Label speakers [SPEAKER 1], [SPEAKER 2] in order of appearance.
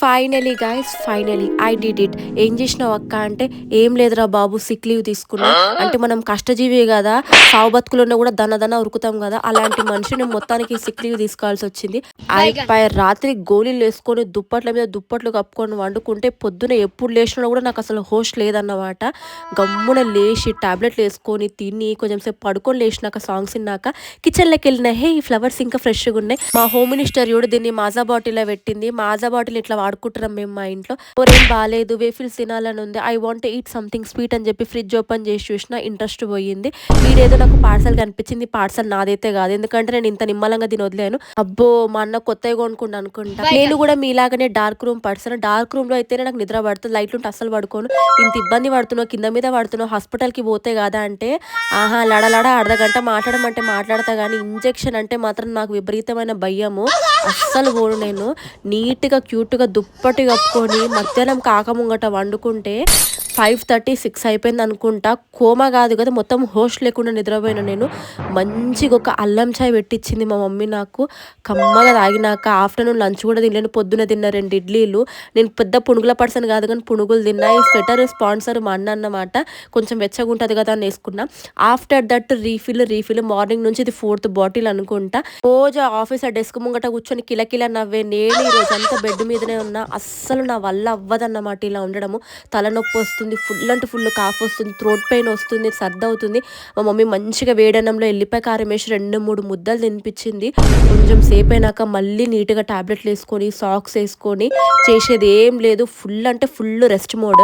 [SPEAKER 1] Finally guys finally I did it. ఏం చేసినావు అక్క అంటే, ఏం లేదురా బాబు సిక్ లీవ్ తీసుకున్నా. అంటే మనం కష్టజీవి కదా, సావు బతుకులున్నా కూడా దన ఉరుకుతాం కదా, అలాంటి మనిషిని మొత్తానికి సిక్ లీవ్ తీసుకోవాల్సి వచ్చింది. అయిపోయి రాత్రి గోళీలు వేసుకొని దుప్పట్ల మీద దుప్పట్లు కప్పుకొని వండుకుంటే పొద్దున ఎప్పుడు లేచినా కూడా నాకు అసలు హోష్ లేదన్నమాట. గమ్మున లేచి టాబ్లెట్లు వేసుకొని తిని కొంచెం సేపు పడుకొని లేచినాక సాంగ్స్ విన్నాక కిచెన్లోకి వెళ్ళిన. హే ఈ ఫ్లవర్స్ ఇంకా ఫ్రెష్గా ఉన్నాయి. మా హోమ్ మినిస్టర్ కూడా దీన్ని మాజా బాటిల్లో పెట్టింది. మాజా బాటిల్ ఇట్లా వాడుకుంటున్నాం మేము మా ఇంట్లో. ఏం బాగాలేదు, వేఫిల్స్ తినాలని ఉంది, I want eat something sweet అని చెప్పి ఫ్రిడ్జ్ ఓపెన్ చేసి చూసిన, ఇంట్రెస్ట్ పోయింది. వీడేదో నాకు పార్సల్ కనిపించింది. పార్సల్ నాదైతే కాదు, ఎందుకంటే నేను ఇంత నిమ్మలంగా దీని వదిలేను. అబ్బో మా అన్న కొత్తగా కొనుక్కుండా అనుకుంటా. నేను కూడా మీలాగానే dark room person. Dark room లో అయితేనే నాకు నిద్ర పడుతుంది, లైట్లు ఉంటే అస్సలు పడుకోను. ఇంత ఇబ్బంది పడుతున్నావు, కింద మీద పడుతున్నావు, హాస్పిటల్కి పోతే కాదా అంటే, ఆహా లడలడ అర్ధగంట మాట్లాడమంటే మాట్లాడతా కానీ ఇంజెక్షన్ అంటే మాత్రం నాకు విపరీతమైన భయము. అస్సలు పోను నేను. నీట్గా క్యూట్గా దుప్పటి కప్పుకొని మధ్యాహ్నం కాకముంగట వండుకుంటే 5:30 6 అయిపోయింది అనుకుంటా. కోమా కాదు కదా, మొత్తం హోష్ లేకుండా నిద్రపోయినా నేను. మంచిగా ఒక అల్లం చాయ్ పెట్టించింది మా మమ్మీ నాకు. కమ్మగా తాగినాక ఆఫ్టర్నూన్ లంచ్ కూడా తినలేను. పొద్దున తిన్న 2 ఇడ్లీలు. నేను పెద్ద పునుగుల పర్సన్ కాదు కానీ పునుగులు తిన్నా. ఈ స్వెటర్ స్పాన్సర్ మా అన్న అన్నమాట. కొంచెం వెచ్చగా ఉంటుంది కదా అని వేసుకున్నా. ఆఫ్టర్ దట్ రీఫిల్ మార్నింగ్ నుంచి ఇది 4th బాటిల్ అనుకుంటా. రోజు ఆఫీస్ ఆ డెస్క్ ముంగట కూర్చొని కిలకిల నవ్వే నేను ఈ రోజు అంతా బెడ్ మీదనే ఉన్నా. అస్సలు నా వల్ల అవ్వదన్నమాట ఇలా ఉండడము. తలనొప్పి వస్తుంది, ఫుల్ అంటే ఫుల్ కాఫ్ వస్తుంది, థ్రోట్ పెయిన్ వస్తుంది, సర్ది అవుతుంది. మా మమ్మీ మంచిగా వేడన్నంలో ఎల్లిపాయ కారం వేసి 2-3 ముద్దలు తినిపించింది. కొంచెం సేపు అయినాక మళ్ళీ నీట్గా టాబ్లెట్లు వేసుకొని సాక్స్ వేసుకొని చేసేది ఏం లేదు. ఫుల్ అంటే ఫుల్ రెస్ట్ మోడ్.